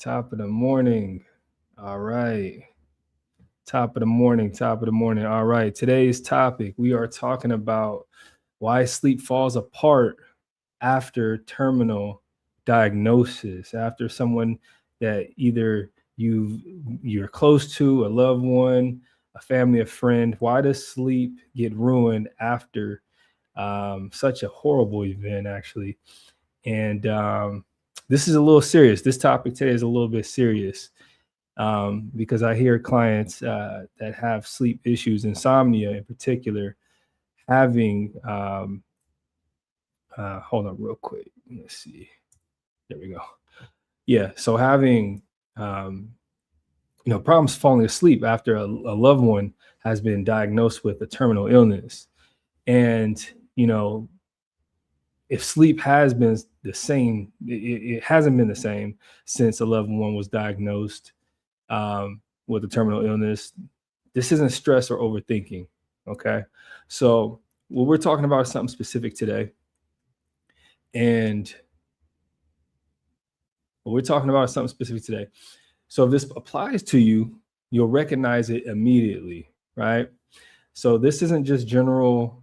Top of the morning. All right. Top of the morning. Top of the morning. All right. Today's topic, we are talking about why sleep falls apart after terminal diagnosis, after someone that either you're close to, a loved one, a family, a friend. Why does sleep get ruined after such a horrible event, actually? And this is a little serious. This topic today is a little bit serious because I hear clients that have sleep issues, insomnia in particular, having, hold on real quick. Let's see. There we go. Yeah. So having, um, problems falling asleep after a loved one has been diagnosed with a terminal illness. And, you know, if sleep has been the same, it hasn't been the same since a loved one was diagnosed with a terminal illness. This isn't stress or overthinking. Okay. So, what we're talking about is something specific today. And what we're talking about is something specific today. So, if this applies to you, you'll recognize it immediately. Right. So, this isn't just general,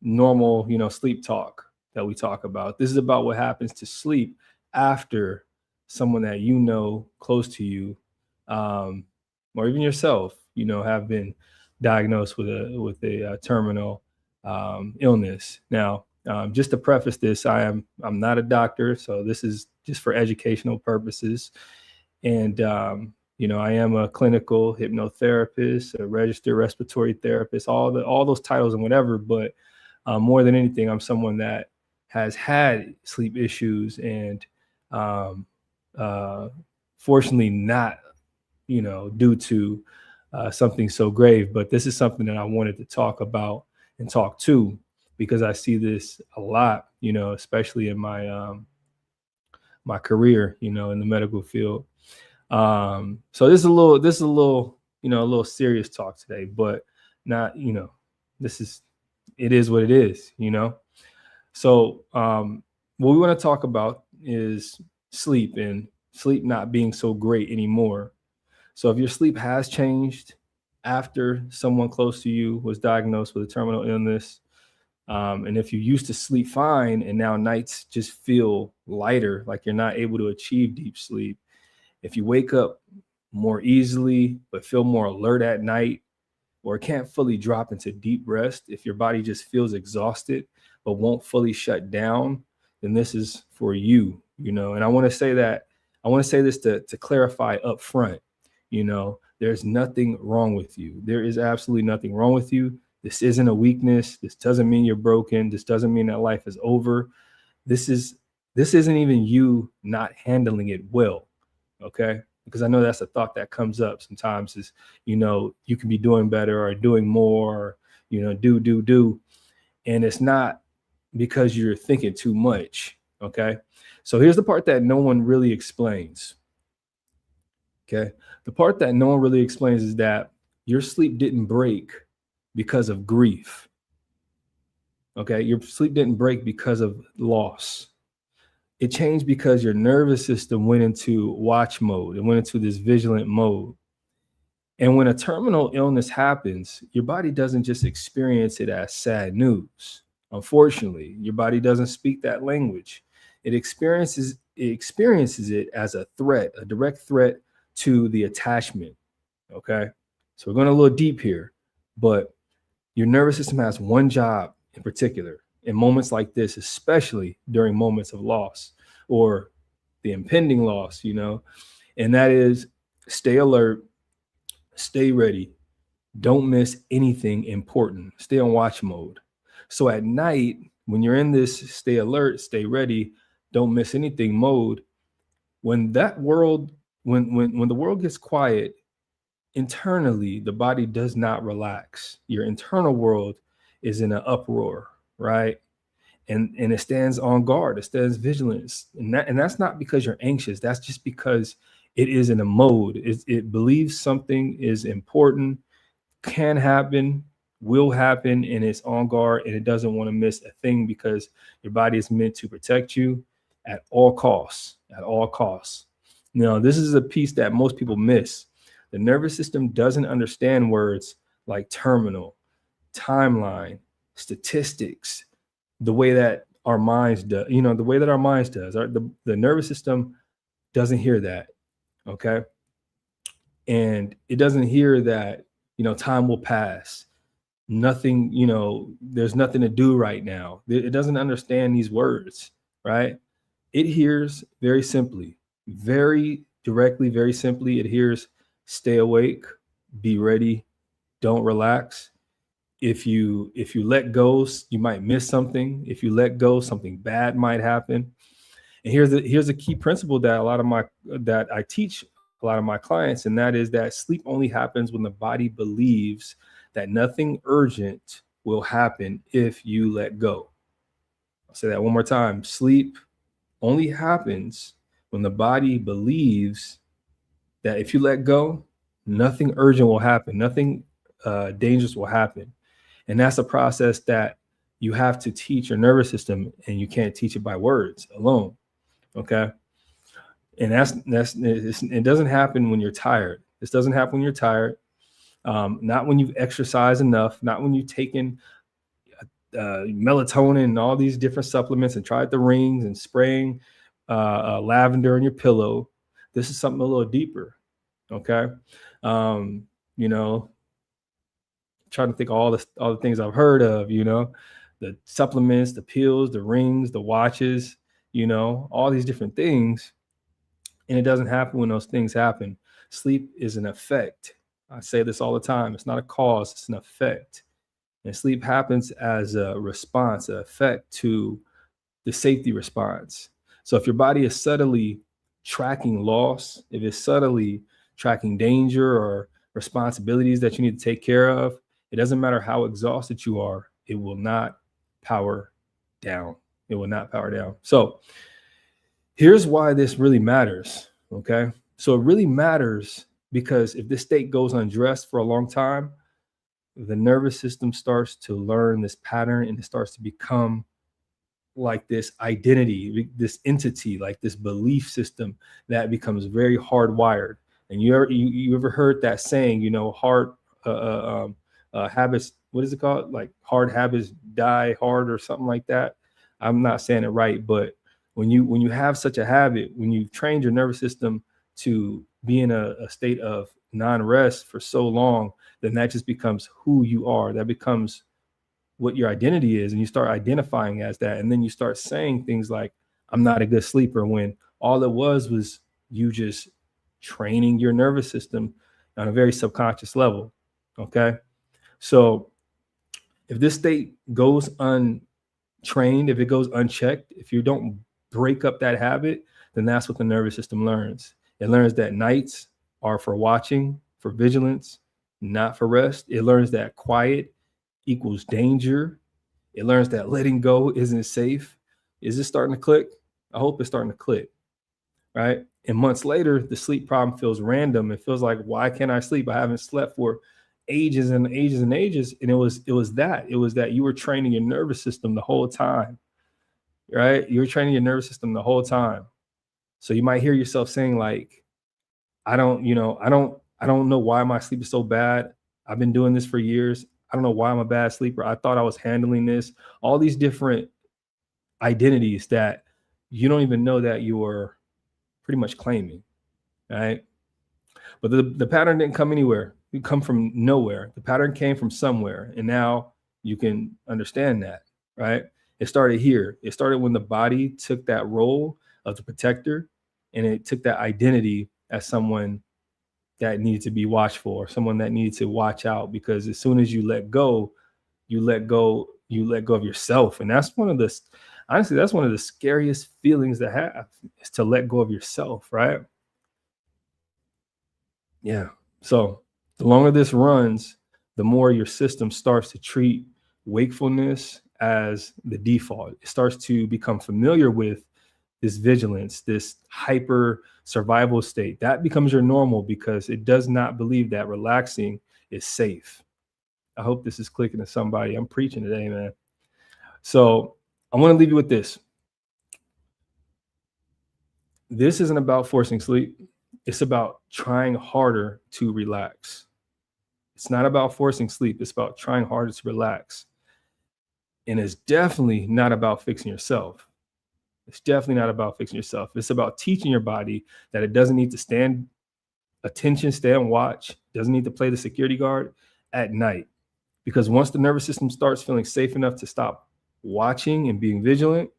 normal, sleep talk that we talk about. This is about what happens to sleep after someone that close to you, um, or even yourself, have been diagnosed with a terminal illness. Now, just to preface this, I'm not a doctor, so this is just for educational purposes. And I am a clinical hypnotherapist, a registered respiratory therapist, all those titles and whatever. But more than anything, I'm someone that has had sleep issues and um, uh, fortunately not, due to something so grave. But this is something that I wanted to talk about and talk to because I see this a lot, especially in my career, in the medical field. So this is a little, a little serious talk today, but not, this is it is what it is. So what we want to talk about is sleep and sleep not being so great anymore. So if your sleep has changed after someone close to you was diagnosed with a terminal illness, and if you used to sleep fine and now nights just feel lighter, like you're not able to achieve deep sleep, if you wake up more easily but feel more alert at night, or can't fully drop into deep rest, if your body just feels exhausted but won't fully shut down, then this is for you. And I want to say that I want to say this to clarify up front. There's nothing wrong with you. There is absolutely nothing wrong with you. This isn't a weakness. This doesn't mean you're broken. This doesn't mean that life is over. This is this isn't even you not handling it well. Okay. Because I know that's a thought that comes up sometimes is, you can be doing better or doing more, or, do. And it's not because you're thinking too much. Okay. So here's the part that no one really explains. Okay. The part that no one really explains is that your sleep didn't break because of grief. Okay. Your sleep didn't break because of loss. It changed because your nervous system went into watch mode. It went into this vigilant mode. And when a terminal illness happens, your body doesn't just experience it as sad news. Unfortunately, your body doesn't speak that language. It experiences it as a threat, a direct threat to the attachment. Okay. So we're going a little deep here, but your nervous system has one job in particular in moments like this, especially during moments of loss or the impending loss, and that is stay alert, stay ready, don't miss anything important, stay on watch mode. So at night, when you're in this stay alert, stay ready, don't miss anything mode, when that world, when the world gets quiet, internally, the body does not relax. Your internal world is in an uproar, right? And it stands on guard, it stands vigilance, and that's not because you're anxious, that's just because it is in a mode. It believes something is important, can happen, will happen, and it's on guard, and it doesn't want to miss a thing because your body is meant to protect you at all costs, at all costs. Now, this is a piece that most people miss. The nervous system doesn't understand words like terminal, timeline, statistics, the way that our minds do, the way that our minds does. The nervous system doesn't hear that. Okay. And it doesn't hear that, time will pass. Nothing, there's nothing to do right now. It doesn't understand these words, right? It hears very simply, very directly, very simply. It hears stay awake, be ready, don't relax. If you let go, you might miss something. If you let go, something bad might happen. And here's a key principle that I teach a lot of my clients, and that is that sleep only happens when the body believes that nothing urgent will happen if you let go. I'll say that one more time. Sleep only happens when the body believes that if you let go, nothing urgent will happen, nothing dangerous will happen. And that's a process that you have to teach your nervous system, and you can't teach it by words alone. Okay. And it doesn't happen when you're tired. This doesn't happen when you're tired. Not when you've exercised enough, not when you've taken melatonin and all these different supplements and tried the rings and spraying lavender on your pillow. This is something a little deeper. Okay. You know, trying to think of all the things I've heard of, the supplements, the pills, the rings, the watches, all these different things. And it doesn't happen when those things happen. Sleep is an effect. I say this all the time. It's not a cause, it's an effect. And sleep happens as a response, an effect to the safety response. So if your body is subtly tracking loss, if it's subtly tracking danger or responsibilities that you need to take care of, it doesn't matter how exhausted you are, it will not power down. It will not power down. So here's why this really matters. Okay. So it really matters because if this state goes undressed for a long time, the nervous system starts to learn this pattern, and it starts to become like this identity, this entity, like this belief system that becomes very hardwired. And you ever heard that saying, hard habits, what is it called? Like hard habits die hard or something like that. I'm not saying it right, but when you have such a habit, when you've trained your nervous system to be in a state of non-rest for so long, then that just becomes who you are. That becomes what your identity is, and you start identifying as that. And then you start saying things like, I'm not a good sleeper, when all it was you just training your nervous system on a very subconscious level. Okay. So if this state goes untrained, if it goes unchecked, if you don't break up that habit, then that's what the nervous system learns. It learns that nights are for watching, for vigilance, not for rest. It learns that quiet equals danger. It learns that letting go isn't safe. Is this starting to click? I hope it's starting to click, right? And months later, the sleep problem feels random. It feels like, why can't I sleep? I haven't slept for ages and ages and ages. And it was that you were training your nervous system the whole time, right? You were training your nervous system the whole time. So you might hear yourself saying like, I don't know why my sleep is so bad. I've been doing this for years. I don't know why I'm a bad sleeper. I thought I was handling this. All these different identities that you don't even know that you are pretty much claiming, right? But the pattern didn't come anywhere. It come from nowhere. The pattern came from somewhere, and now you can understand that, right? It started here. It started when the body took that role of the protector, and it took that identity as someone that needed to be watchful, or someone that needed to watch out, because as soon as you let go of yourself. And that's one of the scariest feelings to have, is to let go of yourself, right? Yeah. So the longer this runs, the more your system starts to treat wakefulness as the default. It starts to become familiar with this vigilance, this hyper survival state. That becomes your normal because it does not believe that relaxing is safe. I hope this is clicking to somebody. I'm preaching today, man. So I want to leave you with this. this isn't about forcing sleep. It's about trying harder to relax. It's not about forcing sleep. It's about trying harder to relax. And it's definitely not about fixing yourself. It's definitely not about fixing yourself. It's about teaching your body that it doesn't need to stand attention, stand watch, doesn't need to play the security guard at night. Because once the nervous system starts feeling safe enough to stop watching and being vigilant,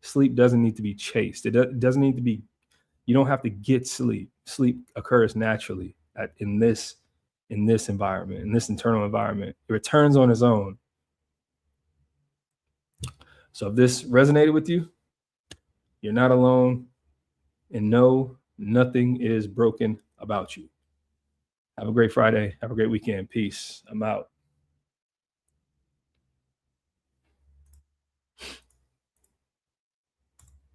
sleep doesn't need to be chased. It doesn't need to be, you don't have to get sleep. Sleep occurs naturally in this environment, in this internal environment. It returns on its own. So if this resonated with you, you're not alone, and no, nothing is broken about you. Have a great Friday. Have a great weekend. Peace. I'm out.